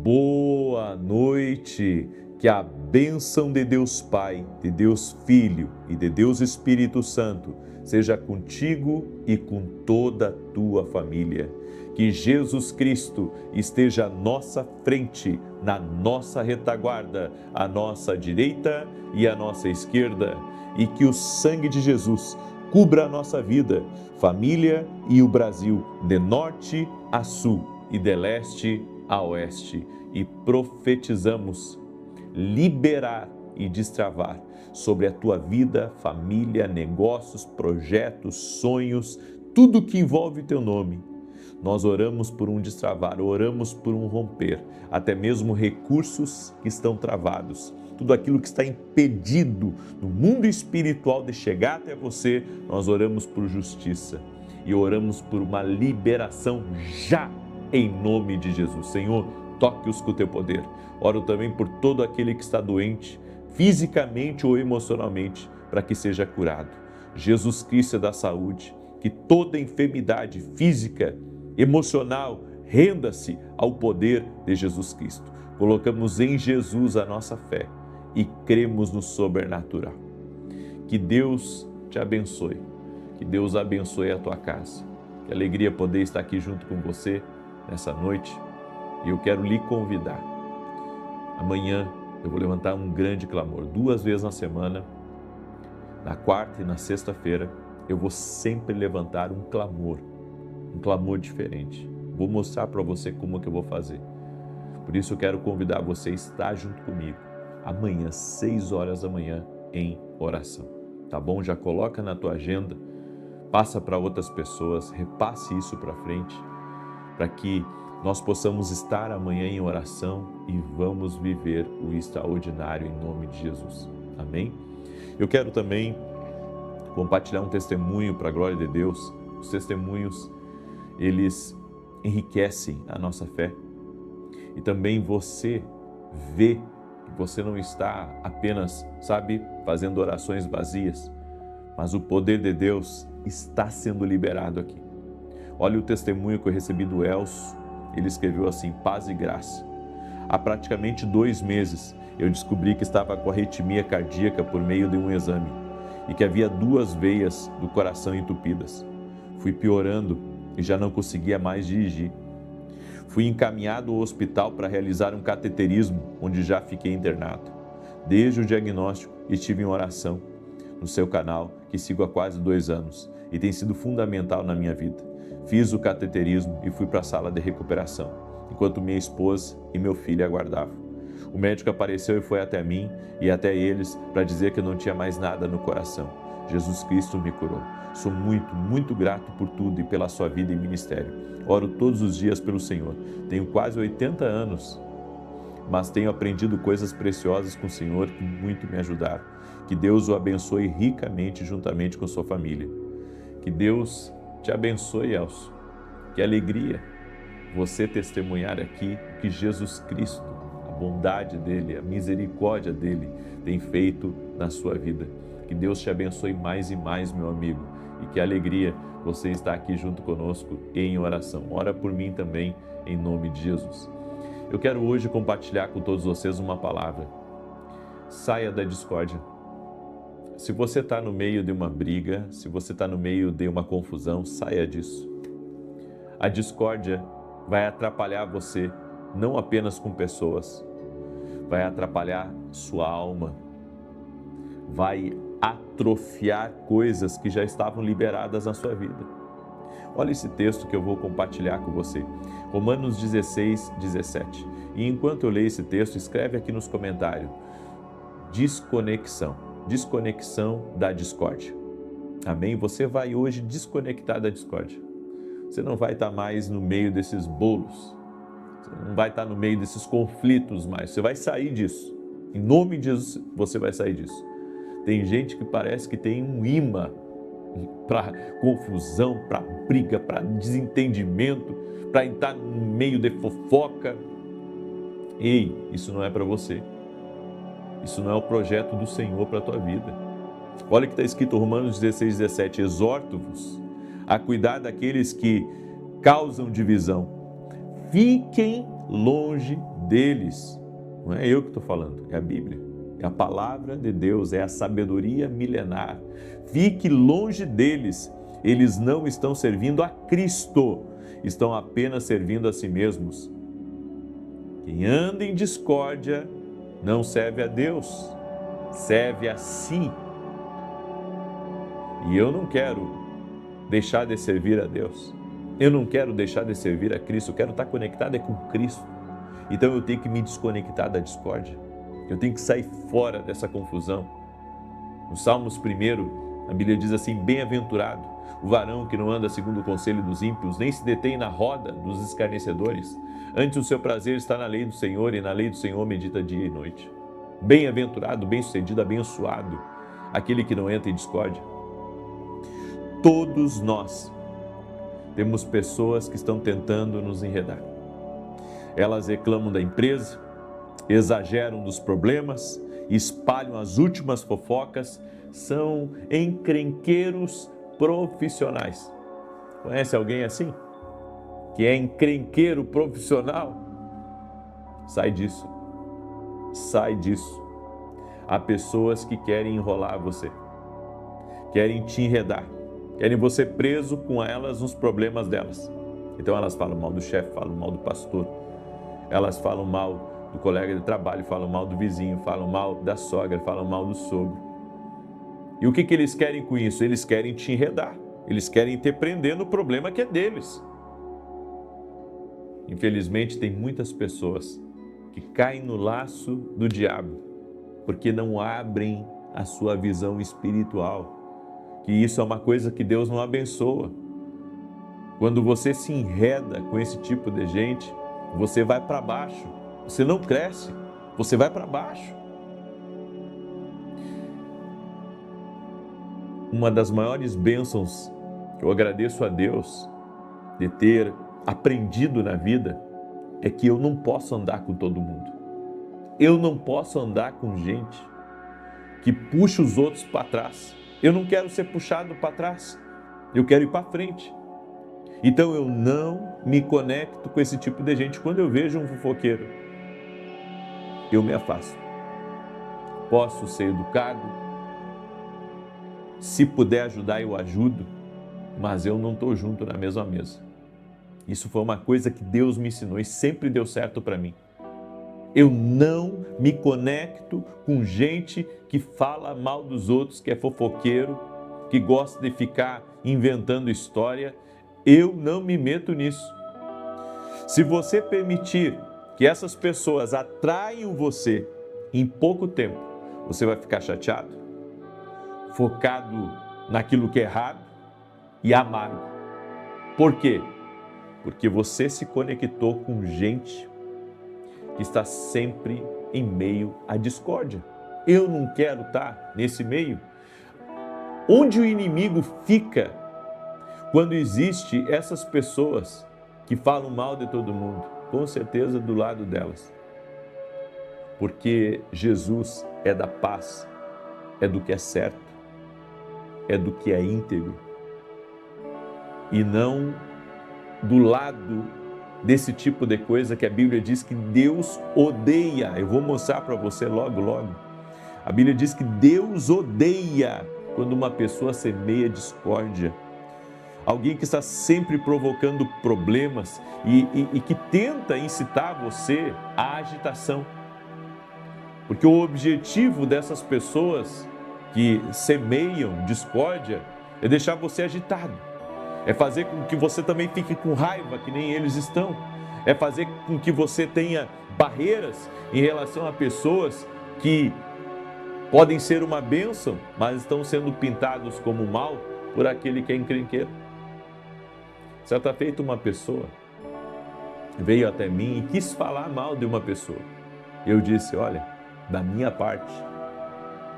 Boa noite, que a bênção de Deus Pai, de Deus Filho e de Deus Espírito Santo seja contigo e com toda a tua família. Que Jesus Cristo esteja à nossa frente, na nossa retaguarda, à nossa direita e à nossa esquerda, e que o sangue de Jesus cubra a nossa vida, família e o Brasil, de norte a sul e de leste a oeste, e profetizamos liberar e destravar sobre a tua vida, família, negócios, projetos, sonhos, tudo que envolve teu nome. Nós oramos por um destravar, oramos por um romper, até mesmo recursos que estão travados. Tudo aquilo que está impedido no mundo espiritual de chegar até você, nós oramos por justiça e oramos por uma liberação já, em nome de Jesus. Senhor, toque-os com o teu poder. Oro também por todo aquele que está doente, fisicamente ou emocionalmente, para que seja curado. Jesus Cristo é da saúde, que toda enfermidade física, emocional, renda-se ao poder de Jesus Cristo. Colocamos em Jesus a nossa fé e cremos no sobrenatural. Que Deus te abençoe, que Deus abençoe a tua casa. Que alegria poder estar aqui junto com você nessa noite. E eu quero lhe convidar. Amanhã eu vou levantar um grande clamor, 2 vezes na semana, na quarta e na sexta-feira, eu vou sempre levantar um clamor diferente. Vou mostrar para você como que eu vou fazer. Por isso eu quero convidar você a estar junto comigo, amanhã, 6 horas da manhã, em oração. Tá bom? Já coloca na tua agenda, passa para outras pessoas, repasse isso para frente, para que nós possamos estar amanhã em oração e vamos viver o extraordinário em nome de Jesus. Amém? Eu quero também compartilhar um testemunho para a glória de Deus. Os testemunhos, eles enriquecem a nossa fé. E também você vê que você não está apenas, fazendo orações vazias, mas o poder de Deus está sendo liberado aqui. Olha o testemunho que eu recebi do Elcio. Ele escreveu assim: paz e graça. Há praticamente 2 meses eu descobri que estava com arritmia cardíaca por meio de um exame e que havia 2 veias do coração entupidas. Fui piorando e já não conseguia mais dirigir. Fui encaminhado ao hospital para realizar um cateterismo, onde já fiquei internado. Desde o diagnóstico estive em oração no seu canal, que sigo há quase 2 anos, e tem sido fundamental na minha vida. Fiz o cateterismo e fui para a sala de recuperação, enquanto minha esposa e meu filho aguardavam. O médico apareceu e foi até mim e até eles para dizer que eu não tinha mais nada no coração. Jesus Cristo me curou. Sou muito, muito grato por tudo e pela sua vida e ministério. Oro todos os dias pelo Senhor. Tenho quase 80 anos, mas tenho aprendido coisas preciosas com o Senhor que muito me ajudaram. Que Deus o abençoe ricamente juntamente com sua família. Que Deus te abençoe, Elcio. Que alegria você testemunhar aqui o que Jesus Cristo, a bondade dele, a misericórdia dele tem feito na sua vida. Que Deus te abençoe mais e mais, meu amigo. E que alegria você estar aqui junto conosco em oração. Ora por mim também, em nome de Jesus. Eu quero hoje compartilhar com todos vocês uma palavra. Saia da discórdia. Se você está no meio de uma briga, se você está no meio de uma confusão, saia disso. A discórdia vai atrapalhar você, não apenas com pessoas, vai atrapalhar sua alma, vai atrofiar coisas que já estavam liberadas na sua vida. Olha esse texto que eu vou compartilhar com você. Romanos 16, 17. E enquanto eu leio esse texto, escreve aqui nos comentários: desconexão da discórdia. Amém? Você vai hoje desconectar da discórdia. Você não vai estar mais no meio desses bolos. Você não vai estar no meio desses conflitos mais. Você vai sair disso. Em nome de Jesus, você vai sair disso. Tem gente que parece que tem um imã para confusão, para briga, para desentendimento, para entrar no meio de fofoca. Ei, isso não é para você. Isso não é o projeto do Senhor para a tua vida. Olha o que está escrito em Romanos 16, 17. Exorto-vos a cuidar daqueles que causam divisão, fiquem longe deles. Não é eu que estou falando, é a Bíblia. É a palavra de Deus, é a sabedoria milenar. Fique longe deles. Eles não estão servindo a Cristo, estão apenas servindo a si mesmos. Quem anda em discórdia não serve a Deus, serve a si. E eu não quero deixar de servir a Deus. Eu não quero deixar de servir a Cristo, eu quero estar conectado com Cristo. Então eu tenho que me desconectar da discórdia. Eu tenho que sair fora dessa confusão. No Salmos 1, a Bíblia diz assim: bem-aventurado o varão que não anda segundo o conselho dos ímpios, nem se detém na roda dos escarnecedores. Antes o seu prazer está na lei do Senhor, e na lei do Senhor medita dia e noite. Bem-aventurado, bem-sucedido, abençoado, aquele que não entra em discórdia. Todos nós temos pessoas que estão tentando nos enredar. Elas reclamam da empresa, exageram dos problemas, espalham as últimas fofocas, são encrenqueiros profissionais. Conhece alguém assim? Que é encrenqueiro profissional? Sai disso. Sai disso. Há pessoas que querem enrolar você, querem te enredar, querem você preso com elas nos problemas delas. Então elas falam mal do chefe, falam mal do pastor, elas falam mal do colega de trabalho, falam mal do vizinho, falam mal da sogra, falam mal do sogro. E o que eles querem com isso? Eles querem te enredar, eles querem te prender no problema que é deles. Infelizmente, tem muitas pessoas que caem no laço do diabo, porque não abrem a sua visão espiritual, que isso é uma coisa que Deus não abençoa. Quando você se enreda com esse tipo de gente, você vai para baixo, você não cresce, você vai para baixo. Uma das maiores bênçãos que eu agradeço a Deus de ter aprendido na vida é que eu não posso andar com todo mundo. Eu não posso andar com gente que puxa os outros para trás. Eu não quero ser puxado para trás, eu quero ir para frente. Então eu não me conecto com esse tipo de gente. Quando eu vejo um fofoqueiro, eu me afasto. Posso ser educado, se puder ajudar eu ajudo, mas eu não estou junto na mesma mesa. Isso foi uma coisa que Deus me ensinou e sempre deu certo para mim. Eu não me conecto com gente que fala mal dos outros, que é fofoqueiro, que gosta de ficar inventando história. Eu não me meto nisso. Se você permitir que essas pessoas atraiam você, em pouco tempo, você vai ficar chateado, focado naquilo que é errado e amargo. Por quê? Porque você se conectou com gente que está sempre em meio à discórdia. Eu não quero estar nesse meio. Onde o inimigo fica quando existe essas pessoas que falam mal de todo mundo? Com certeza do lado delas. Porque Jesus é da paz, é do que é certo, é do que é íntegro. E não do lado desse tipo de coisa que a Bíblia diz que Deus odeia. Eu vou mostrar para você logo, logo. A Bíblia diz que Deus odeia quando uma pessoa semeia discórdia. Alguém que está sempre provocando problemas e que tenta incitar você à agitação. Porque o objetivo dessas pessoas que semeiam discórdia é deixar você agitado. É fazer com que você também fique com raiva, que nem eles estão. É fazer com que você tenha barreiras em relação a pessoas que podem ser uma bênção, mas estão sendo pintados como mal por aquele que é encrenqueiro. Certa feita, uma pessoa veio até mim e quis falar mal de uma pessoa. Eu disse: olha, da minha parte,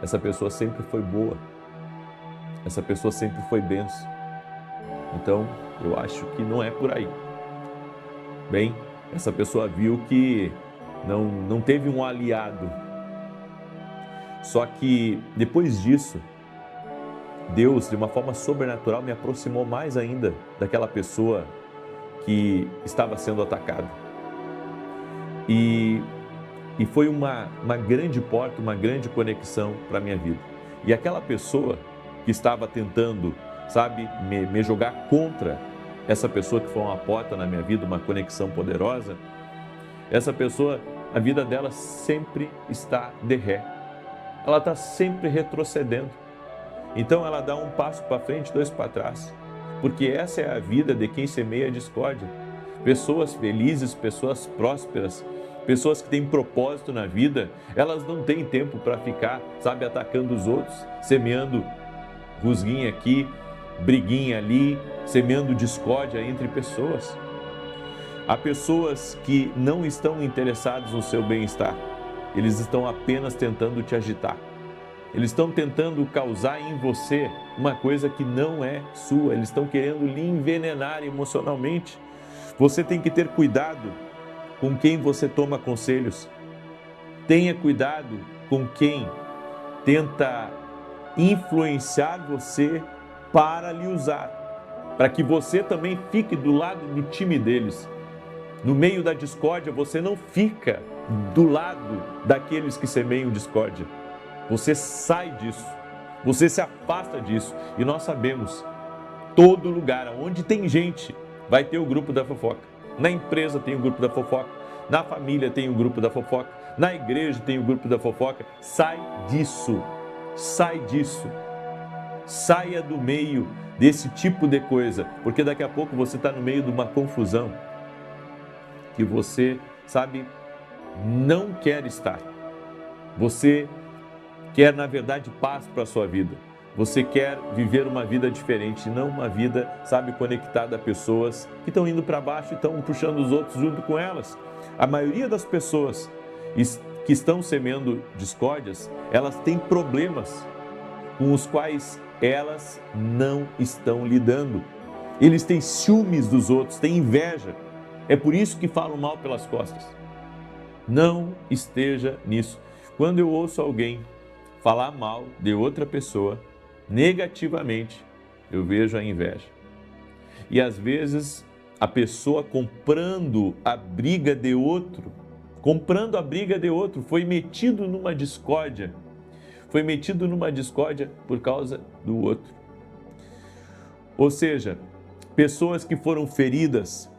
essa pessoa sempre foi boa, essa pessoa sempre foi bênção. Então, eu acho que não é por aí. Bem, essa pessoa viu que não teve um aliado. Só que, depois disso, Deus, de uma forma sobrenatural, me aproximou mais ainda daquela pessoa que estava sendo atacada. e foi uma grande porta, uma grande conexão para a minha vida. E aquela pessoa que estava tentando, sabe, me jogar contra essa pessoa que foi uma porta na minha vida, uma conexão poderosa, essa pessoa, a vida dela sempre está de ré. Ela está sempre retrocedendo. Então ela dá um passo para frente, dois para trás. Porque essa é a vida de quem semeia a discórdia. Pessoas felizes, pessoas prósperas, pessoas que têm propósito na vida, elas não têm tempo para ficar, sabe, atacando os outros, semeando rusguinha aqui, briguinha ali, semeando discórdia entre pessoas. Há pessoas que não estão interessadas no seu bem-estar, eles estão apenas tentando te agitar. Eles estão tentando causar em você uma coisa que não é sua, eles estão querendo lhe envenenar emocionalmente. Você tem que ter cuidado com quem você toma conselhos. Tenha cuidado com quem tenta influenciar você para lhe usar, para que você também fique do lado do time deles. No meio da discórdia, você não fica do lado daqueles que semeiam discórdia. Você sai disso, você se afasta disso. E nós sabemos, todo lugar onde tem gente, vai ter o grupo da fofoca. Na empresa tem o grupo da fofoca, na família tem o grupo da fofoca, na igreja tem o grupo da fofoca. Sai disso, sai disso. Saia do meio desse tipo de coisa, porque daqui a pouco você está no meio de uma confusão que você, sabe, não quer estar. Você quer, na verdade, paz para a sua vida. Você quer viver uma vida diferente, não uma vida, sabe, conectada a pessoas que estão indo para baixo e estão puxando os outros junto com elas. A maioria das pessoas que estão semeando discórdias, elas têm problemas com os quais elas não estão lidando. Eles têm ciúmes dos outros, têm inveja. É por isso que falam mal pelas costas. Não esteja nisso. Quando eu ouço alguém falar mal de outra pessoa, negativamente, eu vejo a inveja. E às vezes a pessoa comprando a briga de outro, foi metido numa discórdia. Foi metido numa discórdia por causa do outro. Ou seja, pessoas que foram feridas,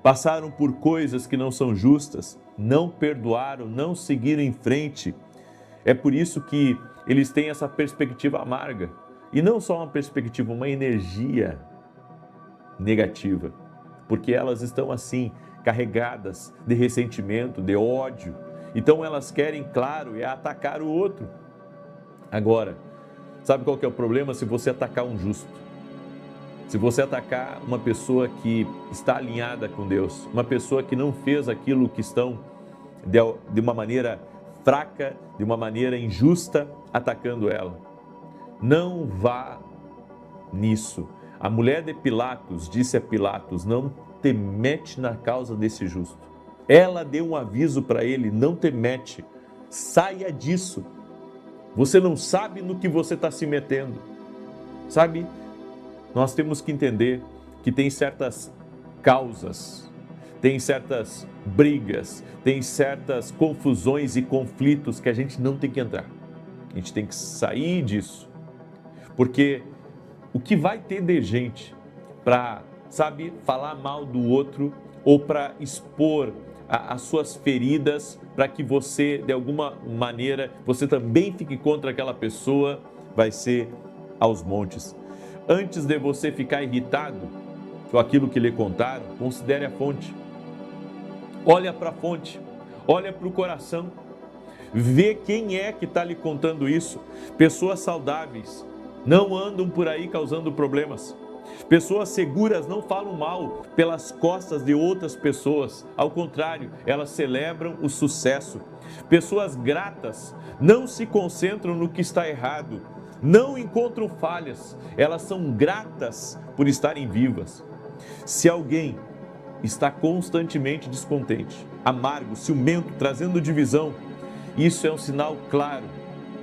passaram por coisas que não são justas, não perdoaram, não seguiram em frente. É por isso que eles têm essa perspectiva amarga. E não só uma perspectiva, uma energia negativa. Porque elas estão assim, carregadas de ressentimento, de ódio. Então elas querem, claro, atacar o outro. Agora, sabe qual que é o problema? Se você atacar um justo. Se você atacar uma pessoa que está alinhada com Deus, uma pessoa que não fez aquilo que estão de uma maneira fraca, de uma maneira injusta, atacando ela. Não vá nisso. A mulher de Pilatos disse a Pilatos: não te mete na causa desse justo. Ela deu um aviso para ele: não te mete, saia disso. Você não sabe no que você está se metendo. Sabe? Nós temos que entender que tem certas causas, tem certas brigas, tem certas confusões e conflitos que a gente não tem que entrar. A gente tem que sair disso. Porque o que vai ter de gente para, sabe, falar mal do outro ou para expor as suas feridas, para que você, de alguma maneira, você também fique contra aquela pessoa, vai ser aos montes. Antes de você ficar irritado com aquilo que lhe contaram, considere a fonte. Olha para a fonte, olha para o coração, vê quem é que está lhe contando isso. Pessoas saudáveis não andam por aí causando problemas. Pessoas seguras não falam mal pelas costas de outras pessoas. Ao contrário, elas celebram o sucesso. Pessoas gratas não se concentram no que está errado, não encontram falhas, elas são gratas por estarem vivas. Se alguém está constantemente descontente, amargo, ciumento, trazendo divisão, isso é um sinal claro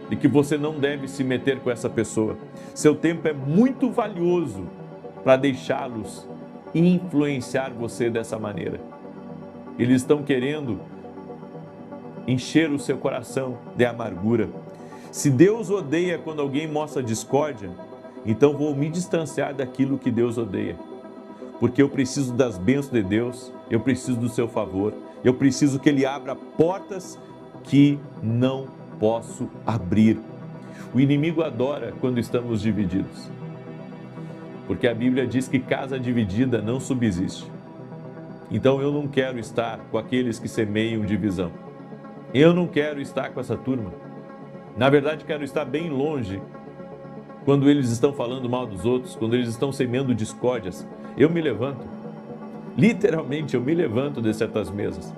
de que você não deve se meter com essa pessoa. Seu tempo é muito valioso para deixá-los influenciar você dessa maneira. Eles estão querendo encher o seu coração de amargura. Se Deus odeia quando alguém mostra discórdia, então vou me distanciar daquilo que Deus odeia. Porque eu preciso das bênçãos de Deus, eu preciso do seu favor, eu preciso que Ele abra portas que não posso abrir. O inimigo adora quando estamos divididos, porque a Bíblia diz que casa dividida não subsiste. Então eu não quero estar com aqueles que semeiam divisão. Eu não quero estar com essa turma. Na verdade, quero estar bem longe quando eles estão falando mal dos outros, quando eles estão semeando discórdias. Eu me levanto. Literalmente, eu me levanto de certas mesas.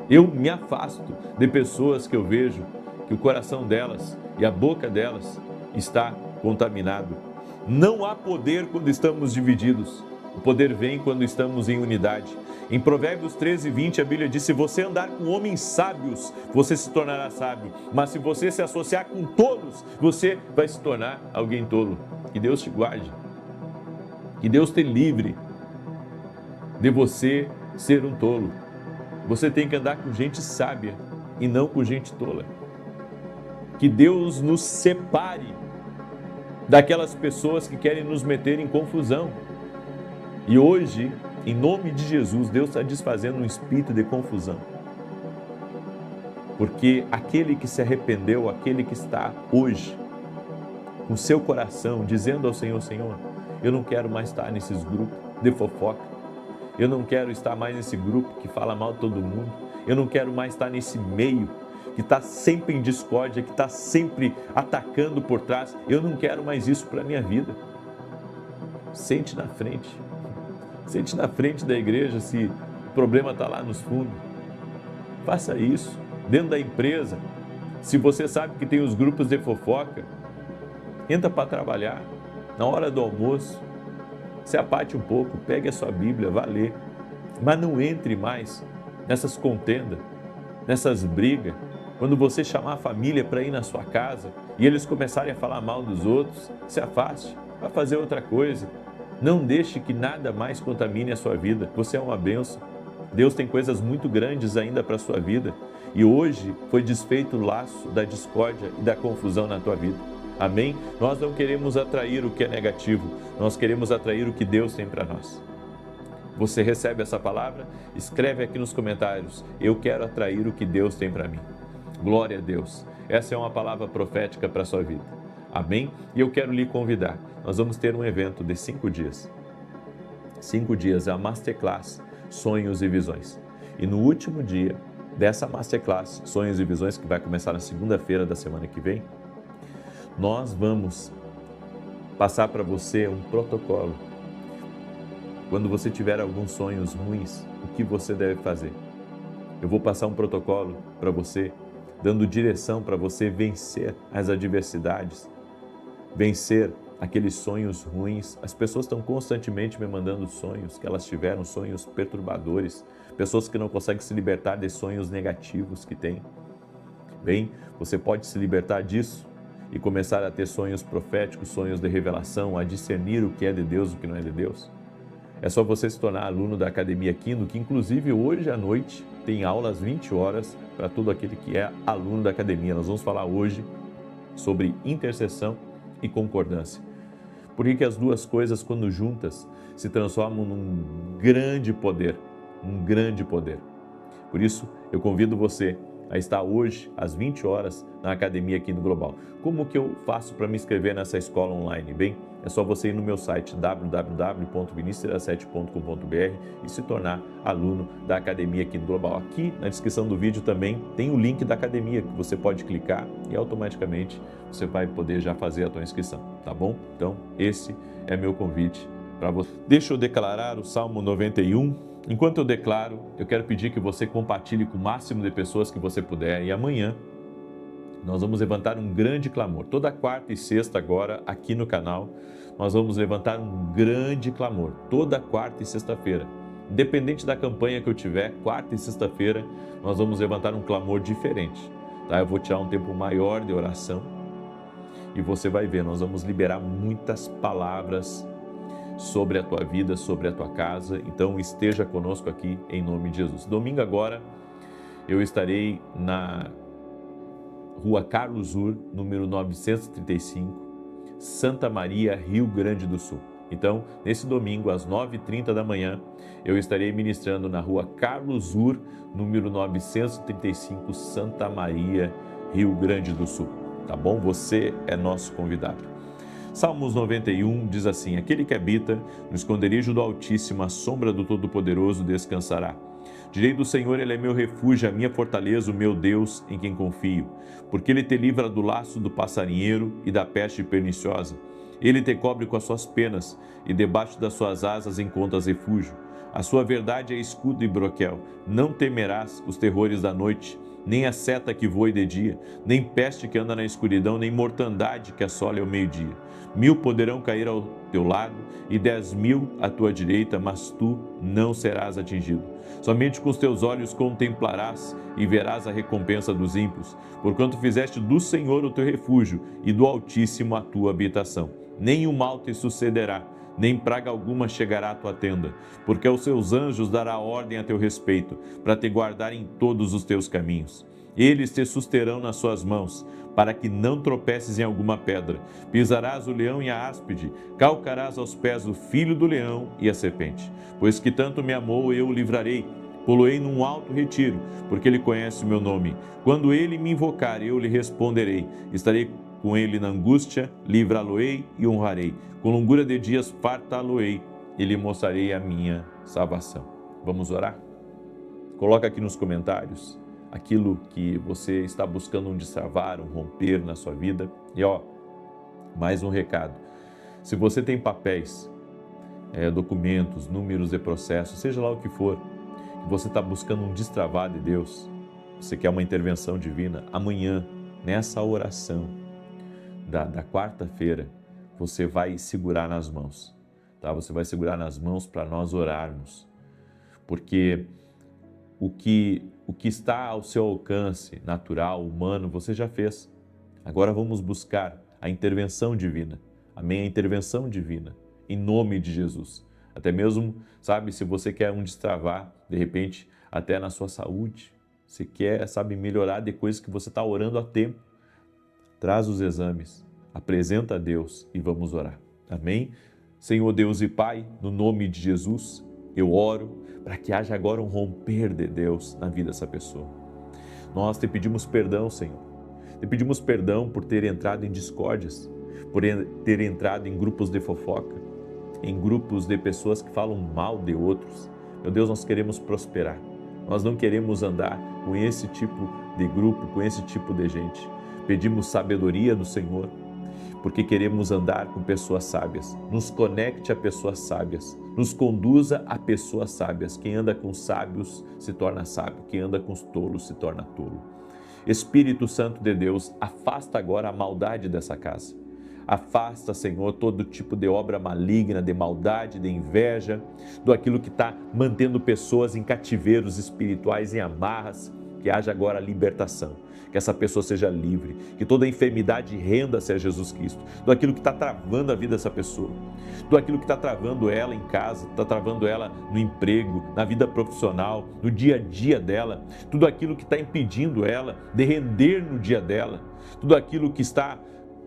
Eu me afasto de pessoas que eu vejo que o coração delas e a boca delas está contaminado. Não há poder quando estamos divididos. O poder vem quando estamos em unidade. Em Provérbios 13:20, a Bíblia diz: se você andar com homens sábios, você se tornará sábio. Mas se você se associar com tolos, você vai se tornar alguém tolo. Que Deus te guarde. Que Deus te livre de você ser um tolo. Você tem que andar com gente sábia e não com gente tola. Que Deus nos separe daquelas pessoas que querem nos meter em confusão. E hoje, em nome de Jesus, Deus está desfazendo um espírito de confusão. Porque aquele que se arrependeu, aquele que está hoje com seu coração dizendo ao Senhor: Senhor, eu não quero mais estar nesses grupos de fofoca. Eu não quero estar mais nesse grupo que fala mal de todo mundo. Eu não quero mais estar nesse meio que está sempre em discórdia, que está sempre atacando por trás. Eu não quero mais isso para a minha vida. Sente na frente. Sente na frente da igreja se o problema está lá nos fundos. Faça isso. Dentro da empresa, se você sabe que tem os grupos de fofoca, entra para trabalhar. Na hora do almoço, se aparte um pouco, pegue a sua Bíblia, vá ler. Mas não entre mais nessas contendas, nessas brigas. Quando você chamar a família para ir na sua casa e eles começarem a falar mal dos outros, se afaste, vá fazer outra coisa. Não deixe que nada mais contamine a sua vida. Você é uma bênção. Deus tem coisas muito grandes ainda para a sua vida. E hoje foi desfeito o laço da discórdia e da confusão na tua vida. Amém? Nós não queremos atrair o que é negativo. Nós queremos atrair o que Deus tem para nós. Você recebe essa palavra? Escreve aqui nos comentários: eu quero atrair o que Deus tem para mim. Glória a Deus. Essa é uma palavra profética para a sua vida. Amém? E eu quero lhe convidar. Nós vamos ter um evento de 5 dias. 5 dias é a Masterclass Sonhos e Visões. E no último dia dessa Masterclass Sonhos e Visões, que vai começar na segunda-feira da semana que vem, nós vamos passar para você um protocolo. Quando você tiver alguns sonhos ruins, o que você deve fazer? Eu vou passar um protocolo para você, dando direção para você vencer as adversidades, vencer aqueles sonhos ruins. As pessoas estão constantemente me mandando sonhos que elas tiveram, sonhos perturbadores, pessoas que não conseguem se libertar de sonhos negativos que têm. Bem, você pode se libertar disso e começar a ter sonhos proféticos, sonhos de revelação, a discernir o que é de Deus e o que não é de Deus. É só você se tornar aluno da Academia Kingdom, que inclusive hoje à noite tem aulas 20 horas para todo aquele que é aluno da Academia. Nós vamos falar hoje sobre intercessão e concordância. Por que as duas coisas, quando juntas, se transformam num grande poder, um grande poder. Por isso, eu convido você a estar hoje, às 20 horas, na Academia Kingdom Global. Como que eu faço para me inscrever nessa escola online? Bem, é só você ir no meu site www.vinicius17.com.br e se tornar aluno da Academia Kingdom Global. Aqui na descrição do vídeo também tem o link da academia que você pode clicar e automaticamente você vai poder já fazer a tua inscrição, tá bom? Então, esse é meu convite para você. Deixa eu declarar o Salmo 91. Enquanto eu declaro, eu quero pedir que você compartilhe com o máximo de pessoas que você puder. E amanhã nós vamos levantar um grande clamor. Toda quarta e sexta agora, aqui no canal, nós vamos levantar um grande clamor. Toda quarta e sexta-feira. Independente da campanha que eu tiver, quarta e sexta-feira, nós vamos levantar um clamor diferente. Tá? Eu vou tirar um tempo maior de oração. E você vai ver, nós vamos liberar muitas palavras sobre a tua vida, sobre a tua casa. Então esteja conosco aqui em nome de Jesus. Domingo agora eu estarei na Rua Carlos Ur, número 935, Santa Maria, Rio Grande do Sul. Então, nesse domingo, às 9h30 da manhã, eu estarei ministrando na Rua Carlos Ur, número 935, Santa Maria, Rio Grande do Sul. Tá bom? Você é nosso convidado. Salmos 91 diz assim: aquele que habita no esconderijo do Altíssimo, à sombra do Todo-Poderoso descansará. Direi do Senhor, ele é meu refúgio, a minha fortaleza, o meu Deus, em quem confio. Porque ele te livra do laço do passarinheiro e da peste perniciosa. Ele te cobre com as suas penas, e debaixo das suas asas encontras refúgio. A sua verdade é escudo e broquel. Não temerás os terrores da noite, nem a seta que voe de dia, nem peste que anda na escuridão, nem mortandade que assole ao meio-dia. 1000 poderão cair ao teu lado e 10.000 à tua direita, mas tu não serás atingido. Somente com os teus olhos contemplarás e verás a recompensa dos ímpios, porquanto fizeste do Senhor o teu refúgio e do Altíssimo a tua habitação. Nenhum mal te sucederá, nem praga alguma chegará à tua tenda, porque aos seus anjos dará ordem a teu respeito, para te guardar em todos os teus caminhos. Eles te susterão nas suas mãos, para que não tropeces em alguma pedra. Pisarás o leão e a áspide, calcarás aos pés o filho do leão e a serpente. Pois que tanto me amou, eu o livrarei. Poloei num alto retiro, porque ele conhece o meu nome. Quando ele me invocar, eu lhe responderei. Estarei com ele na angústia, livrá-lo-ei e honrarei. Com longura de dias fartá-lo-ei e lhe mostrarei a minha salvação. Vamos orar? Coloca aqui nos comentários aquilo que você está buscando um destravar, um romper na sua vida. E mais um recado. Se você tem papéis, documentos, números de processo, seja lá o que for, que você está buscando um destravar de Deus, você quer uma intervenção divina, amanhã, nessa oração da quarta-feira, você vai segurar nas mãos, tá? Você vai segurar nas mãos para nós orarmos, porque o que está ao seu alcance, natural, humano, você já fez. Agora vamos buscar a intervenção divina, amém? A intervenção divina, em nome de Jesus. Até mesmo, sabe, se você quer um destravar, de repente, até na sua saúde, você quer, sabe, melhorar de coisas que você está orando há tempo, traz os exames, apresenta a Deus e vamos orar, amém? Senhor Deus e Pai, no nome de Jesus, eu oro para que haja agora um romper de Deus na vida dessa pessoa. Nós te pedimos perdão, Senhor. Te pedimos perdão por ter entrado em discórdias, por ter entrado em grupos de fofoca, em grupos de pessoas que falam mal de outros. Meu Deus, nós queremos prosperar. Nós não queremos andar com esse tipo de grupo, com esse tipo de gente. Pedimos sabedoria do Senhor, porque queremos andar com pessoas sábias. Nos conecte a pessoas sábias, nos conduza a pessoas sábias. Quem anda com sábios se torna sábio, quem anda com os tolos se torna tolo. Espírito Santo de Deus, afasta agora a maldade dessa casa. Afasta, Senhor, todo tipo de obra maligna, de maldade, de inveja, do aquilo que está mantendo pessoas em cativeiros espirituais, em amarras. Que haja agora libertação, que essa pessoa seja livre, que toda enfermidade renda-se a Jesus Cristo, do aquilo que está travando a vida dessa pessoa, do aquilo que está travando ela em casa, está travando ela no emprego, na vida profissional, no dia a dia dela, tudo aquilo que está impedindo ela de render no dia dela, tudo aquilo que está,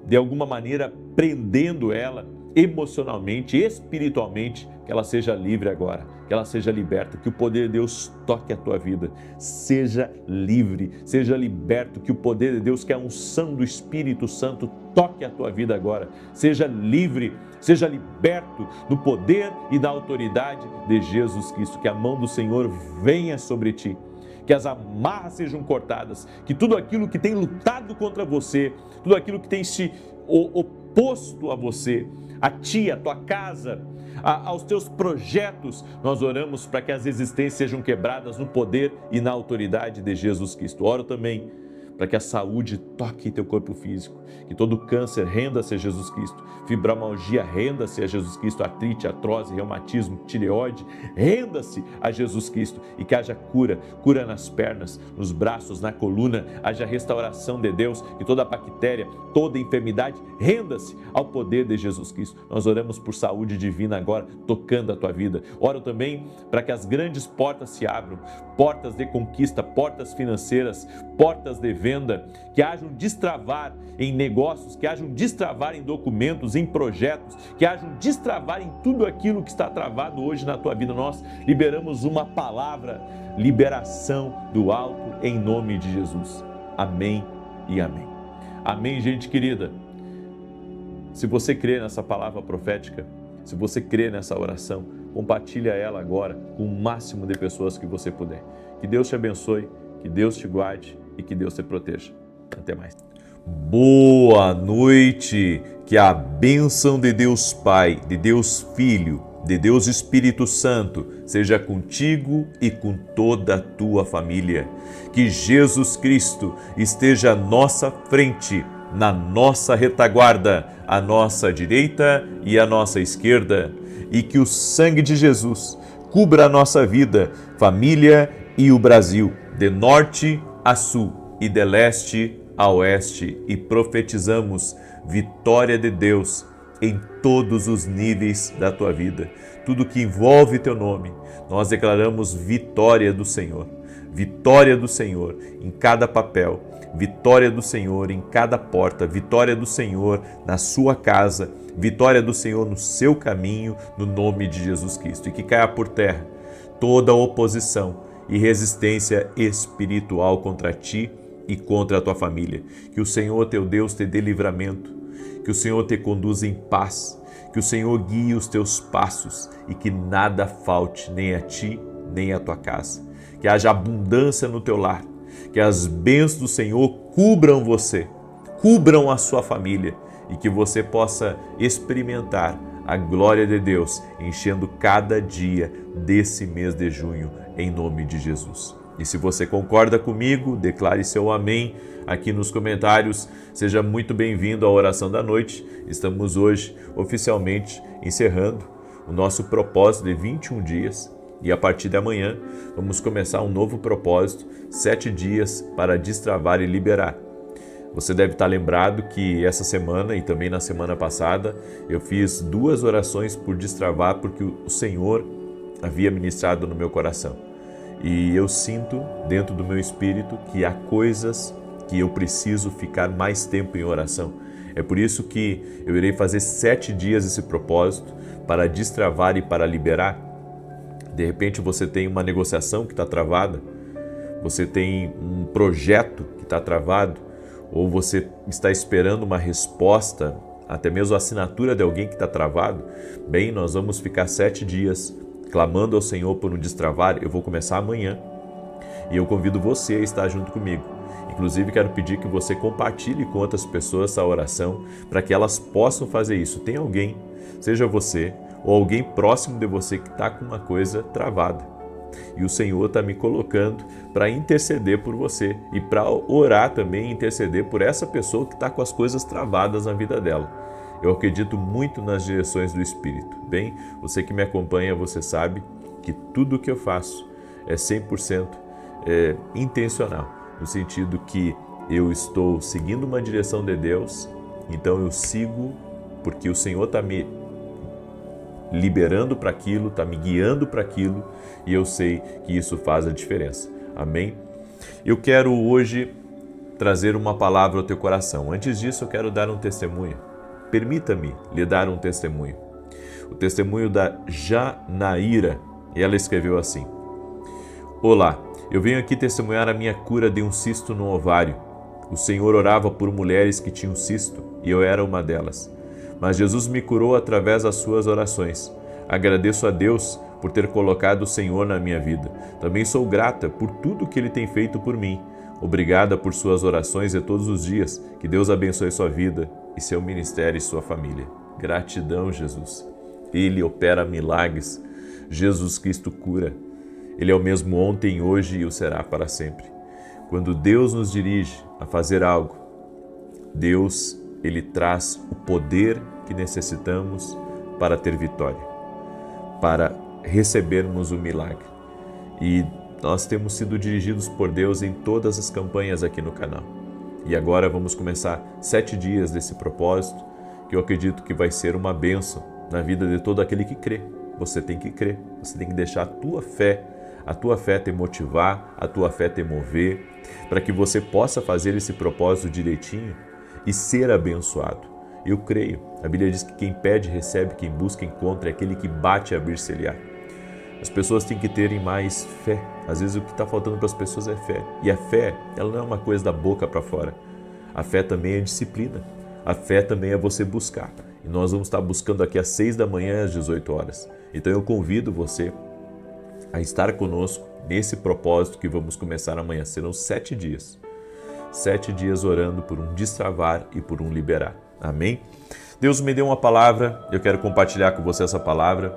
de alguma maneira, prendendo ela emocionalmente, espiritualmente, que ela seja livre agora, que ela seja liberta, que o poder de Deus toque a tua vida, seja livre, seja liberto, que o poder de Deus, que é a unção do Espírito Santo, toque a tua vida agora, seja livre, seja liberto no poder e na autoridade de Jesus Cristo, que a mão do Senhor venha sobre ti, que as amarras sejam cortadas, que tudo aquilo que tem lutado contra você, tudo aquilo que tem se oposto a você, a ti, a tua casa, aos teus projetos, nós oramos para que as resistências sejam quebradas no poder e na autoridade de Jesus Cristo. Oro também para que a saúde toque teu corpo físico, que todo câncer renda-se a Jesus Cristo, fibromialgia renda-se a Jesus Cristo, artrite, artrose, reumatismo, tireoide, renda-se a Jesus Cristo e que haja cura nas pernas, nos braços, na coluna, haja restauração de Deus, que toda bactéria, toda enfermidade renda-se ao poder de Jesus Cristo. Nós oramos por saúde divina agora, tocando a tua vida. Oro também para que as grandes portas se abram, portas de conquista, portas financeiras, portas de venda, venda, que haja um destravar em negócios, que haja um destravar em documentos, em projetos, que haja um destravar em tudo aquilo que está travado hoje na tua vida. Nós liberamos uma palavra, liberação do alto em nome de Jesus. Amém e amém. Amém, gente querida. Se você crê nessa palavra profética, se você crê nessa oração, compartilha ela agora com o máximo de pessoas que você puder. Que Deus te abençoe, que Deus te guarde e que Deus te proteja. Até mais. Boa noite, que a bênção de Deus Pai, de Deus Filho, de Deus Espírito Santo seja contigo e com toda a tua família. Que Jesus Cristo esteja à nossa frente, na nossa retaguarda, à nossa direita e à nossa esquerda, e que o sangue de Jesus cubra a nossa vida, família e o Brasil, de norte a sul e de leste a oeste, e profetizamos vitória de Deus em todos os níveis da tua vida. Tudo que envolve teu nome, nós declaramos vitória do Senhor. Vitória do Senhor em cada papel, vitória do Senhor em cada porta, vitória do Senhor na sua casa, vitória do Senhor no seu caminho, no nome de Jesus Cristo. E que caia por terra toda oposição e resistência espiritual contra ti e contra a tua família. Que o Senhor teu Deus te dê livramento, que o Senhor te conduza em paz, que o Senhor guie os teus passos e que nada falte nem a ti, nem à tua casa. Que haja abundância no teu lar, que as bênçãos do Senhor cubram você, cubram a sua família e que você possa experimentar a glória de Deus enchendo cada dia desse mês de junho, em nome de Jesus. E se você concorda comigo, declare seu amém aqui nos comentários. Seja muito bem-vindo à oração da noite. Estamos hoje oficialmente encerrando o nosso propósito de 21 dias. E a partir de amanhã vamos começar um novo propósito, 7 dias para destravar e liberar. Você deve estar lembrado que essa semana e também na semana passada eu fiz 2 orações por destravar porque o Senhor havia ministrado no meu coração. E eu sinto dentro do meu espírito que há coisas que eu preciso ficar mais tempo em oração. É por isso que eu irei fazer 7 dias esse propósito para destravar e para liberar. De repente você tem uma negociação que está travada, você tem um projeto que está travado, ou você está esperando uma resposta, até mesmo a assinatura de alguém que está travado. Bem, nós vamos ficar 7 dias clamando ao Senhor por um destravar. Eu vou começar amanhã e eu convido você a estar junto comigo. Inclusive, quero pedir que você compartilhe com outras pessoas essa oração para que elas possam fazer isso. Tem alguém, seja você ou alguém próximo de você que está com uma coisa travada. E o Senhor está me colocando para interceder por você e para orar também e interceder por essa pessoa que está com as coisas travadas na vida dela. Eu acredito muito nas direções do Espírito. Bem, você que me acompanha, você sabe que tudo o que eu faço é 100% intencional, no sentido que eu estou seguindo uma direção de Deus, então eu sigo porque o Senhor está me liberando para aquilo, está me guiando para aquilo e eu sei que isso faz a diferença. Amém? Eu quero hoje trazer uma palavra ao teu coração. Antes disso, eu quero dar um testemunho. Permita-me lhe dar um testemunho. O testemunho da Janaíra, e ela escreveu assim: Olá, eu venho aqui testemunhar a minha cura de um cisto no ovário. O Senhor orava por mulheres que tinham cisto e eu era uma delas. Mas Jesus me curou através das suas orações. Agradeço a Deus por ter colocado o Senhor na minha vida. Também sou grata por tudo que Ele tem feito por mim. Obrigada por suas orações de todos os dias. Que Deus abençoe sua vida e seu ministério e sua família. Gratidão, Jesus. Ele opera milagres. Jesus Cristo cura. Ele é o mesmo ontem, hoje e o será para sempre. Quando Deus nos dirige a fazer algo, Deus, Ele traz o poder que necessitamos para ter vitória, para recebermos o milagre. E nós temos sido dirigidos por Deus em todas as campanhas aqui no canal. E agora vamos começar 7 dias desse propósito, que eu acredito que vai ser uma bênção na vida de todo aquele que crê. Você tem que crer, você tem que deixar a tua fé A tua fé te motivar, a tua fé te mover, para que você possa fazer esse propósito direitinho e ser abençoado. Eu creio. A Bíblia diz que quem pede, recebe, quem busca, encontra, é aquele que bate, abrir-se-lhe-á. As pessoas têm que terem mais fé. Às vezes o que está faltando para as pessoas é fé. E a fé, ela não é uma coisa da boca para fora. A fé também é disciplina. A fé também é você buscar. E nós vamos estar buscando aqui às 6 da manhã, às 18 horas. Então eu convido você a estar conosco nesse propósito que vamos começar amanhã. Serão 7 dias. 7 dias orando por um destravar e por um liberar. Amém? Deus me deu uma palavra, eu quero compartilhar com você essa palavra.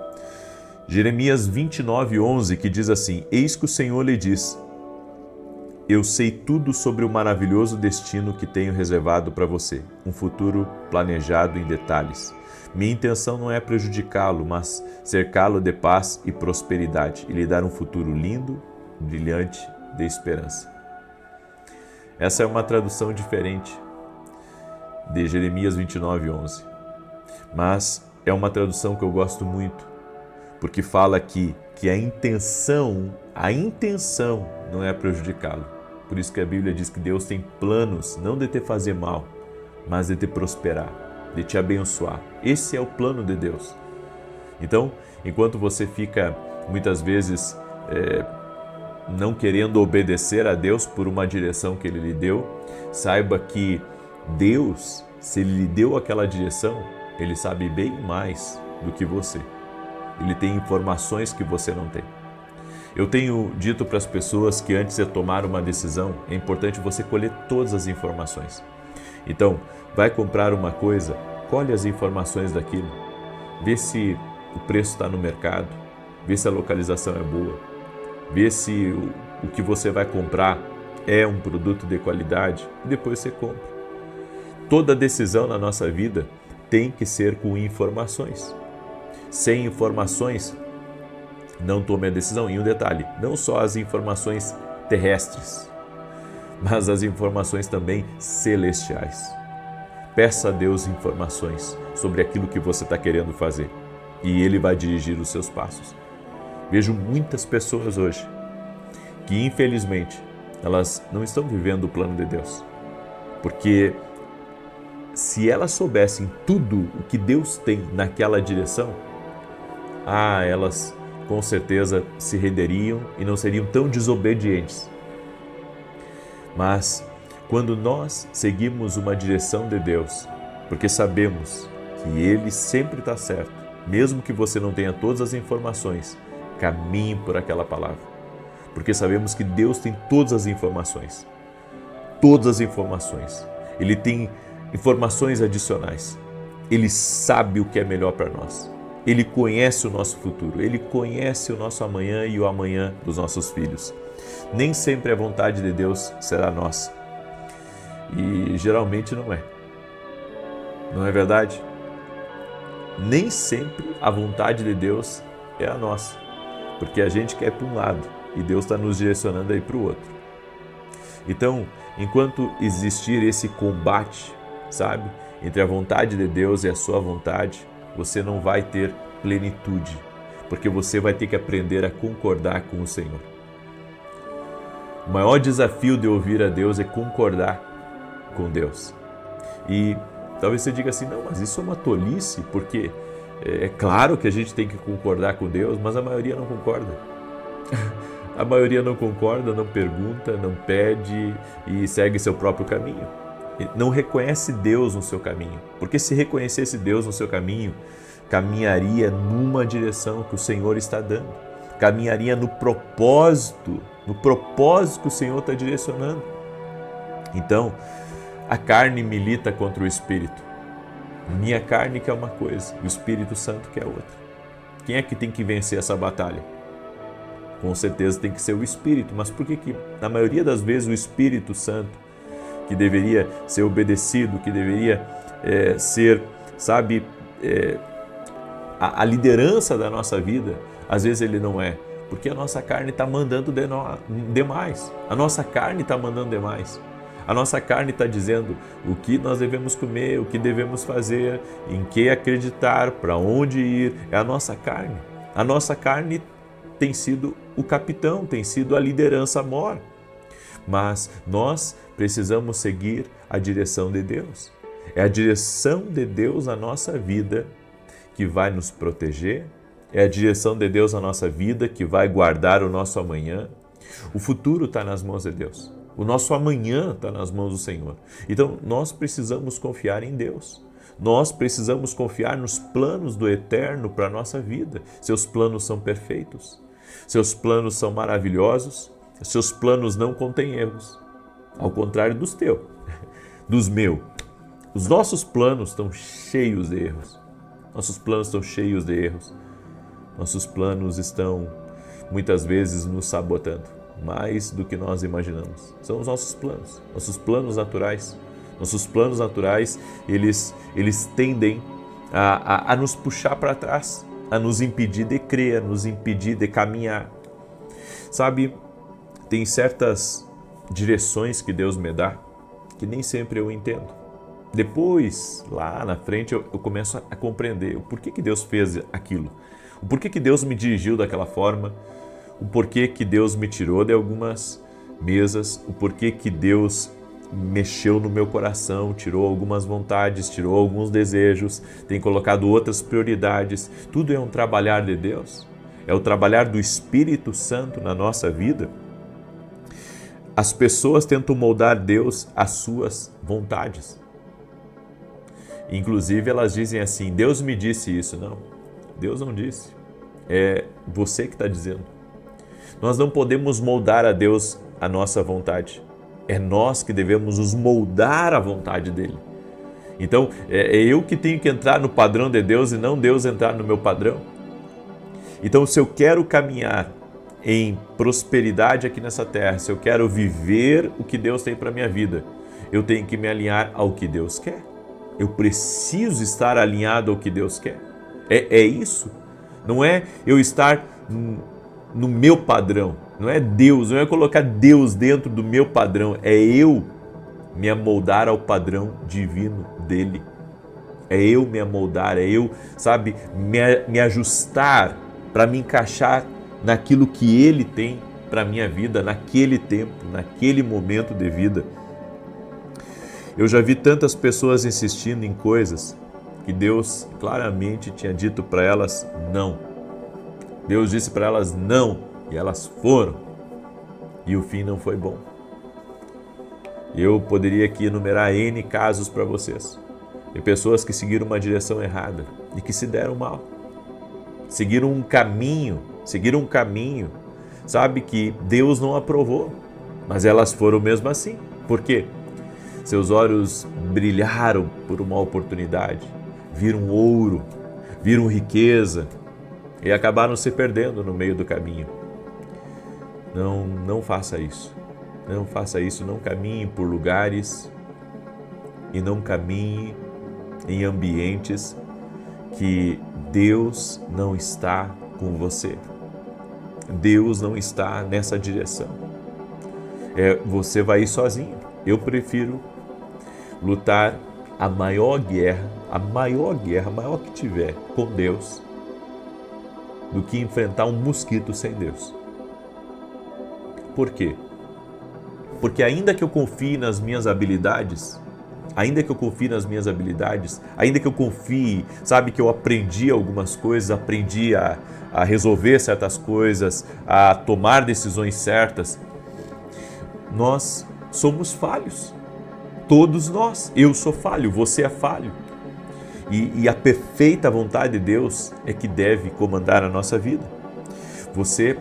Jeremias 29:11, que diz assim: Eis que o Senhor lhe diz: Eu sei tudo sobre o maravilhoso destino que tenho reservado para você, um futuro planejado em detalhes. Minha intenção não é prejudicá-lo, mas cercá-lo de paz e prosperidade e lhe dar um futuro lindo, brilhante, de esperança. Essa é uma tradução diferente de Jeremias 29:11, mas é uma tradução que eu gosto muito, porque fala aqui que a intenção não é prejudicá-lo. Por isso que a Bíblia diz que Deus tem planos não de te fazer mal, mas de te prosperar, de te abençoar. Esse é o plano de Deus. Então, enquanto você fica muitas vezes não querendo obedecer a Deus por uma direção que Ele lhe deu, saiba que Deus, se Ele lhe deu aquela direção, Ele sabe bem mais do que você. Ele tem informações que você não tem. Eu tenho dito para as pessoas que antes de tomar uma decisão, é importante você colher todas as informações. Então, vai comprar uma coisa, colhe as informações daquilo, vê se o preço está no mercado, vê se a localização é boa, vê se o que você vai comprar é um produto de qualidade e depois você compra. Toda decisão na nossa vida tem que ser com informações. Sem informações, não tome a decisão. E um detalhe, não só as informações terrestres, mas as informações também celestiais. Peça a Deus informações sobre aquilo que você está querendo fazer e Ele vai dirigir os seus passos. Vejo muitas pessoas hoje que, infelizmente, elas não estão vivendo o plano de Deus, porque se elas soubessem tudo o que Deus tem naquela direção, elas com certeza se renderiam e não seriam tão desobedientes. Mas quando nós seguimos uma direção de Deus, porque sabemos que Ele sempre está certo, mesmo que você não tenha todas as informações, caminhe por aquela palavra, porque sabemos que Deus tem todas as informações. Todas as informações. Ele tem informações adicionais. Ele sabe o que é melhor para nós. Ele conhece o nosso futuro. Ele conhece o nosso amanhã e o amanhã dos nossos filhos. Nem sempre a vontade de Deus será nossa. E geralmente não é. Não é verdade? Nem sempre a vontade de Deus é a nossa. Porque a gente quer para um lado e Deus está nos direcionando aí para o outro. Então, enquanto existir esse combate, sabe, entre a vontade de Deus e a sua vontade, você não vai ter plenitude, porque você vai ter que aprender a concordar com o Senhor. O maior desafio de ouvir a Deus é concordar com Deus. E talvez você diga assim, não, mas isso é uma tolice, porque é claro que a gente tem que concordar com Deus, mas a maioria não concorda. A maioria não concorda, não pergunta, não pede e segue seu próprio caminho. Não reconhece Deus no seu caminho, porque se reconhecesse Deus no seu caminho, caminharia numa direção que o Senhor está dando, caminharia no propósito que o Senhor está direcionando. Então, a carne milita contra o Espírito. Minha carne quer uma coisa, o Espírito Santo quer outra. Quem é que tem que vencer essa batalha? Com certeza tem que ser o Espírito, mas por que na maioria das vezes o Espírito Santo, que deveria ser obedecido, que deveria ser, sabe, a liderança da nossa vida, às vezes ele não é? Porque a nossa carne está mandando demais. A nossa carne está mandando demais. A nossa carne está dizendo o que nós devemos comer, o que devemos fazer, em que acreditar, para onde ir. É a nossa carne. A nossa carne tem sido o capitão, tem sido a liderança maior. Mas nós precisamos seguir a direção de Deus. É a direção de Deus na nossa vida que vai nos proteger, é a direção de Deus na nossa vida que vai guardar o nosso amanhã. O futuro está nas mãos de Deus. O nosso amanhã está nas mãos do Senhor. Então, nós precisamos confiar em Deus. Nós precisamos confiar nos planos do Eterno para a nossa vida. Seus planos são perfeitos. Seus planos são maravilhosos. Seus planos não contêm erros. Ao contrário dos teus, dos meus. Os nossos planos estão cheios de erros. Nossos planos estão cheios de erros. Nossos planos estão, muitas vezes, nos sabotando. Mais do que nós imaginamos. São os nossos planos naturais. Nossos planos naturais, eles tendem a nos puxar para trás, a nos impedir de crer, a nos impedir de caminhar. Sabe, tem certas direções que Deus me dá que nem sempre eu entendo. Depois, lá na frente, eu começo a compreender o porquê que Deus fez aquilo, o porquê que Deus me dirigiu daquela forma, o porquê que Deus me tirou de algumas mesas, o porquê que Deus mexeu no meu coração, tirou algumas vontades, tirou alguns desejos, tem colocado outras prioridades. Tudo é um trabalhar de Deus, é o trabalhar do Espírito Santo na nossa vida. As pessoas tentam moldar Deus às suas vontades. Inclusive elas dizem assim, Deus me disse isso. Não, Deus não disse, é você que está dizendo. Nós não podemos moldar a Deus a nossa vontade. É nós que devemos nos moldar à vontade dele. Então, é eu que tenho que entrar no padrão de Deus e não Deus entrar no meu padrão. Então, se eu quero caminhar em prosperidade aqui nessa terra, se eu quero viver o que Deus tem para a minha vida, eu tenho que me alinhar ao que Deus quer. Eu preciso estar alinhado ao que Deus quer. É isso. Não é eu estar no meu padrão. Não é Deus, não é colocar Deus dentro do meu padrão. É eu me amoldar ao padrão divino dele. É eu me amoldar, é eu, sabe, me ajustar para me encaixar naquilo que ele tem para a minha vida, naquele tempo, naquele momento de vida. Eu já vi tantas pessoas insistindo em coisas que Deus claramente tinha dito para elas não. Deus disse para elas não e elas foram. E o fim não foi bom. Eu poderia aqui enumerar N casos para vocês. De pessoas que seguiram uma direção errada e que se deram mal. Seguiram um caminho, sabe, que Deus não aprovou. Mas elas foram mesmo assim. Por quê? Seus olhos brilharam por uma oportunidade, viram ouro, viram riqueza e acabaram se perdendo no meio do caminho. Não faça isso. Não faça isso, não caminhe por lugares e não caminhe em ambientes que Deus não está com você. Deus não está nessa direção. Você vai ir sozinho. Eu prefiro lutar a maior guerra que tiver com Deus, do que enfrentar um mosquito sem Deus. Por quê? Porque ainda que eu confie nas minhas habilidades, ainda que eu confie, sabe, que eu aprendi algumas coisas, aprendi a resolver certas coisas, a tomar decisões certas, nós somos falhos. Todos nós. Eu sou falho, você é falho. E a perfeita vontade de Deus é que deve comandar a nossa vida. Você,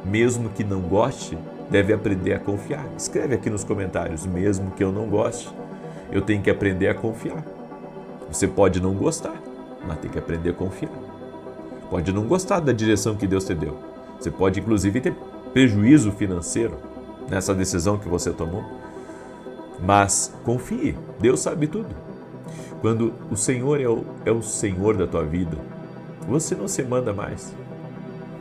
mesmo que não goste, deve aprender a confiar. Escreve aqui nos comentários, mesmo que eu não goste, eu tenho que aprender a confiar. Você pode não gostar, mas tem que aprender a confiar. Pode não gostar da direção que Deus te deu. Você pode, inclusive, ter prejuízo financeiro nessa decisão que você tomou. Mas confie, Deus sabe tudo. Quando o Senhor é o Senhor da tua vida, você não se manda mais.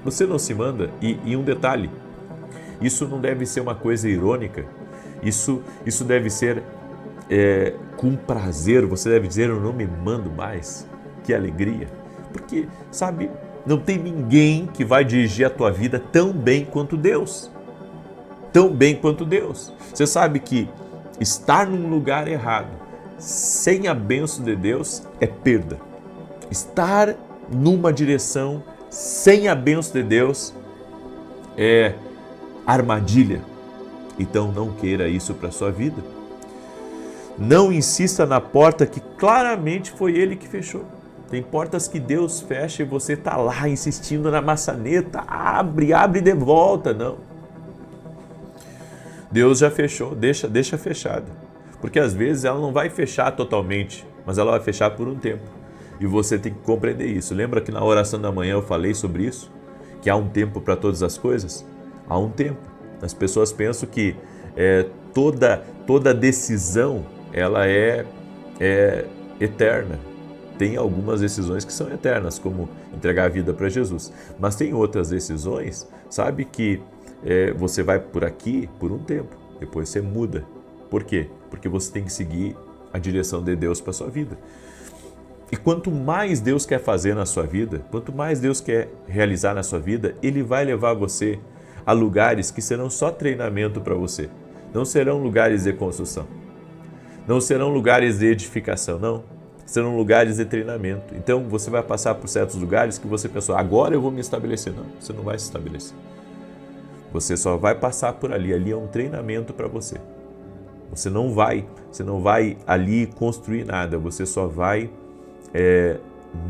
Você não se manda. E um detalhe, isso não deve ser uma coisa irônica, isso deve ser com prazer. Você deve dizer, eu não me mando mais. Que alegria. Porque, sabe, Não tem ninguém que vai dirigir a tua vida tão bem quanto Deus. Tão bem quanto Deus. Você sabe que estar num lugar errado, sem a bênção de Deus, é perda. Estar numa direção sem a bênção de Deus é armadilha. Então não queira isso para a sua vida. Não insista na porta que claramente foi Ele que fechou. Tem portas que Deus fecha e você está lá insistindo na maçaneta. Abre de volta. Não. Deus já fechou, deixa fechada. Porque às vezes ela não vai fechar totalmente, mas ela vai fechar por um tempo. E você tem que compreender isso. Lembra que na oração da manhã eu falei sobre isso? Que há um tempo para todas as coisas? Há um tempo. As pessoas pensam que toda decisão ela é eterna. Tem algumas decisões que são eternas, como entregar a vida para Jesus. Mas tem outras decisões, sabe, que você vai por aqui por um tempo, depois você muda. Por quê? Porque você tem que seguir a direção de Deus para a sua vida. E quanto mais Deus quer fazer na sua vida, quanto mais Deus quer realizar na sua vida, Ele vai levar você a lugares que serão só treinamento para você. Não serão lugares de construção. Não serão lugares de edificação, não. Serão lugares de treinamento. Então você vai passar por certos lugares que você pensou, agora eu vou me estabelecer. Não, você não vai se estabelecer. Você só vai passar por ali. Ali é um treinamento para você. Você não vai ali construir nada. Você só vai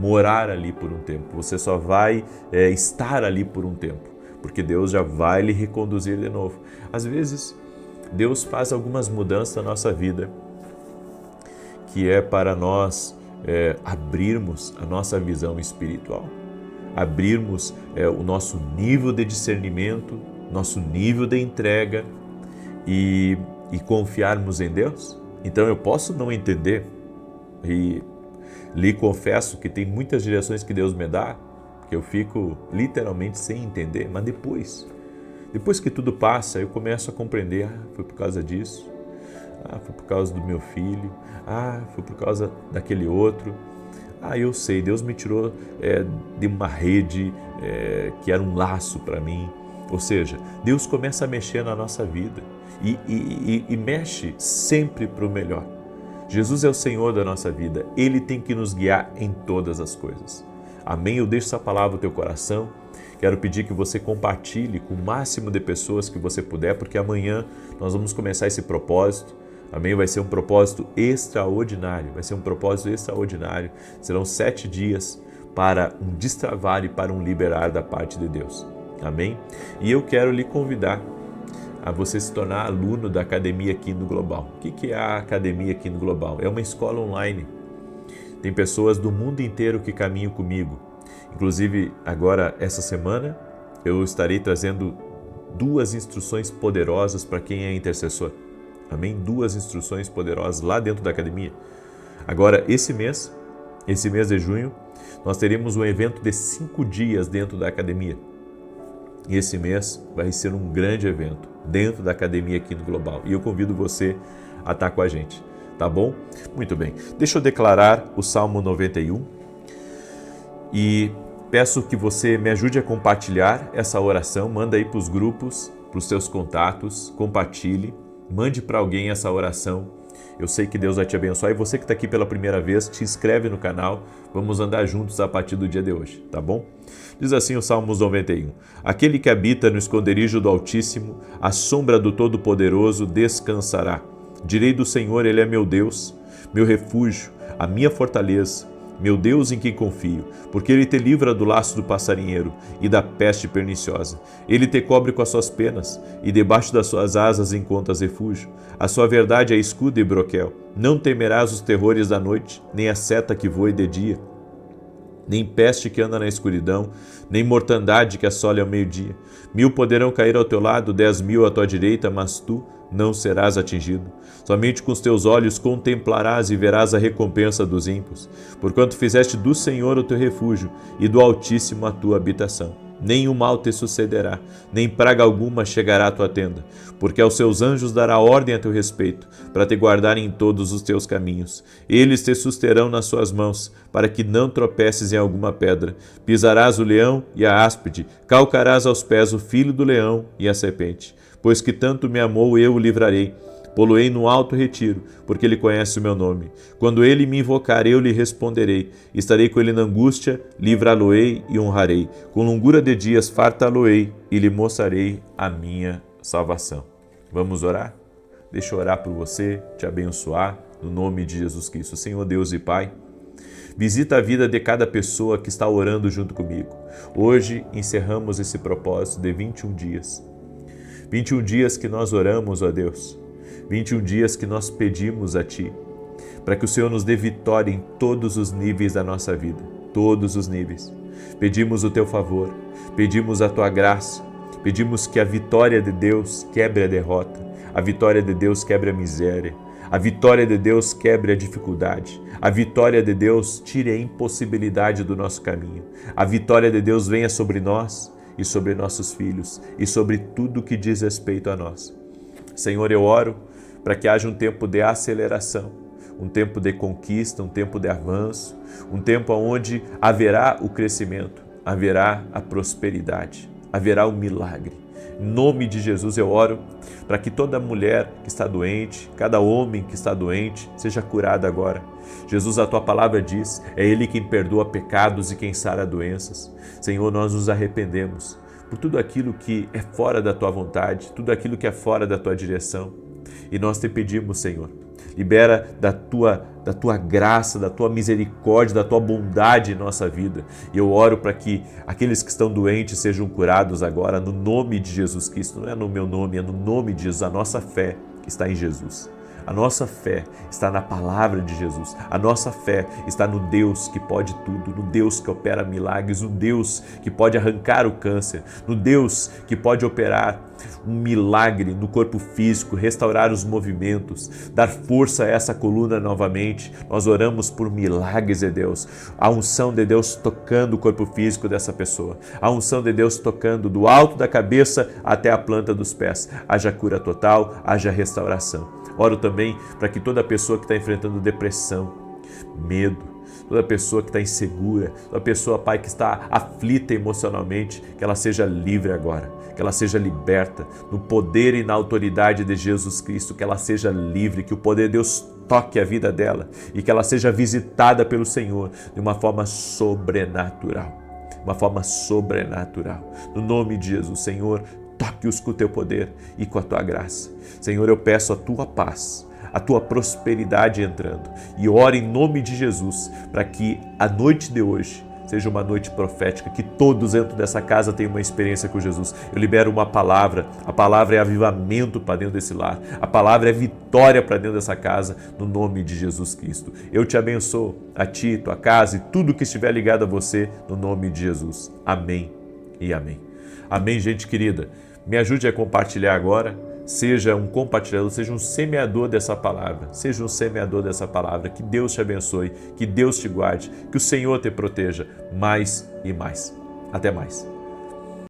morar ali por um tempo. Você só vai estar ali por um tempo. Porque Deus já vai lhe reconduzir de novo. Às vezes, Deus faz algumas mudanças na nossa vida que é para nós abrirmos a nossa visão espiritual, abrirmos o nosso nível de discernimento, nosso nível de entrega e confiarmos em Deus. Então eu posso não entender e lhe confesso que tem muitas direções que Deus me dá, que eu fico literalmente sem entender, mas depois que tudo passa, eu começo a compreender, foi por causa disso, foi por causa do meu filho, foi por causa daquele outro, eu sei, Deus me tirou de uma rede que era um laço para mim. Ou seja, Deus começa a mexer na nossa vida e mexe sempre para o melhor. Jesus é o Senhor da nossa vida, Ele tem que nos guiar em todas as coisas. Amém? Eu deixo essa palavra no teu coração. Quero pedir que você compartilhe com o máximo de pessoas que você puder, porque amanhã nós vamos começar esse propósito. Amém? Vai ser um propósito extraordinário. Serão 7 dias para um destravar e para um liberar da parte de Deus. Amém? E eu quero lhe convidar a você se tornar aluno da Academia Kingdom Global. O que é a Academia Kingdom Global? É uma escola online. Tem pessoas do mundo inteiro que caminham comigo. Inclusive, agora, essa semana, eu estarei trazendo 2 instruções poderosas para quem é intercessor. Amém? 2 instruções poderosas lá dentro da academia. Agora, esse mês de junho, nós teremos um evento de 5 dias dentro da academia. E esse mês vai ser um grande evento dentro da Academia Kingdom Global. E eu convido você a estar com a gente. Tá bom? Muito bem. Deixa eu declarar o Salmo 91 e peço que você me ajude a compartilhar essa oração. Manda aí para os grupos, para os seus contatos, compartilhe, mande para alguém essa oração. Eu sei que Deus vai te abençoar e você que está aqui pela primeira vez, te inscreve no canal. Vamos andar juntos a partir do dia de hoje, tá bom? Diz assim o Salmos 91. Aquele que habita no esconderijo do Altíssimo, à sombra do Todo-Poderoso descansará. Direi do Senhor, Ele é meu Deus, meu refúgio, a minha fortaleza, meu Deus em quem confio, porque Ele te livra do laço do passarinheiro e da peste perniciosa. Ele te cobre com as suas penas e debaixo das suas asas encontras refúgio. A sua verdade é escudo e broquel. Não temerás os terrores da noite, nem a seta que voe de dia, nem peste que anda na escuridão, nem mortandade que assole ao meio-dia. 1000 poderão cair ao teu lado, 10.000 à tua direita, mas tu não serás atingido. Somente com os teus olhos contemplarás e verás a recompensa dos ímpios, porquanto fizeste do Senhor o teu refúgio e do Altíssimo a tua habitação. nenhum mal te sucederá, nem praga alguma chegará à tua tenda, porque aos seus anjos dará ordem a teu respeito, para te guardarem em todos os teus caminhos. Eles te susterão nas suas mãos, para que não tropeces em alguma pedra. Pisarás o leão e a áspide, calcarás aos pés o filho do leão e a serpente. Pois que tanto me amou, eu o livrarei. Poloei no alto retiro, porque ele conhece o meu nome. Quando ele me invocar, eu lhe responderei. Estarei com ele na angústia, livrá-lo-ei e honrarei. Com longura de dias fartá-lo-ei e lhe mostrarei a minha salvação. Vamos orar? Deixa eu orar por você, te abençoar, no nome de Jesus Cristo. Senhor Deus e Pai, visita a vida de cada pessoa que está orando junto comigo. Hoje encerramos esse propósito de 21 dias. 21 dias que nós oramos, ó Deus. 21 dias que nós pedimos a Ti, para que o Senhor nos dê vitória em todos os níveis da nossa vida, todos os níveis. Pedimos o Teu favor, pedimos a Tua graça, pedimos que a vitória de Deus quebre a derrota, a vitória de Deus quebre a miséria, a vitória de Deus quebre a dificuldade, a vitória de Deus tire a impossibilidade do nosso caminho, a vitória de Deus venha sobre nós e sobre nossos filhos e sobre tudo que diz respeito a nós. Senhor, eu oro para que haja um tempo de aceleração, um tempo de conquista, um tempo de avanço, um tempo onde haverá o crescimento, haverá a prosperidade, haverá o milagre. Em nome de Jesus eu oro para que toda mulher que está doente, cada homem que está doente, seja curado agora. Jesus, a Tua palavra diz, é Ele quem perdoa pecados e quem sara doenças. Senhor, nós nos arrependemos por tudo aquilo que é fora da Tua vontade, tudo aquilo que é fora da Tua direção. E nós te pedimos, Senhor, libera da tua graça, da Tua misericórdia, da Tua bondade em nossa vida. E eu oro para que aqueles que estão doentes sejam curados agora, no nome de Jesus Cristo. Não é no meu nome, é no nome de Jesus. A nossa fé está em Jesus. A nossa fé está na palavra de Jesus. A nossa fé está no Deus que pode tudo, no Deus que opera milagres, no Deus que pode arrancar o câncer, no Deus que pode operar um milagre no corpo físico, restaurar os movimentos, dar força a essa coluna novamente. Nós oramos por milagres de Deus, a unção de Deus tocando o corpo físico dessa pessoa, a unção de Deus tocando do alto da cabeça até a planta dos pés. Haja cura total, haja restauração. Oro também para que toda pessoa que está enfrentando depressão, medo, toda pessoa que está insegura, toda pessoa, Pai, que está aflita emocionalmente, que ela seja livre agora, que ela seja liberta no poder e na autoridade de Jesus Cristo, que ela seja livre, que o poder de Deus toque a vida dela e que ela seja visitada pelo Senhor de uma forma sobrenatural. Uma forma sobrenatural. No nome de Jesus, Senhor, toque-os com o Teu poder e com a Tua graça. Senhor, eu peço a Tua paz, a Tua prosperidade entrando. E oro em nome de Jesus para que a noite de hoje seja uma noite profética, que todos dentro dessa casa tenham uma experiência com Jesus. Eu libero uma palavra, a palavra é avivamento para dentro desse lar, a palavra é vitória para dentro dessa casa, no nome de Jesus Cristo. Eu te abençoo, a ti, tua casa e tudo que estiver ligado a você, no nome de Jesus. Amém e amém. Amém, gente querida. Me ajude a compartilhar agora. Seja um compartilhador, seja um semeador dessa palavra. Seja um semeador dessa palavra. Que Deus te abençoe, que Deus te guarde, que o Senhor te proteja mais e mais. Até mais.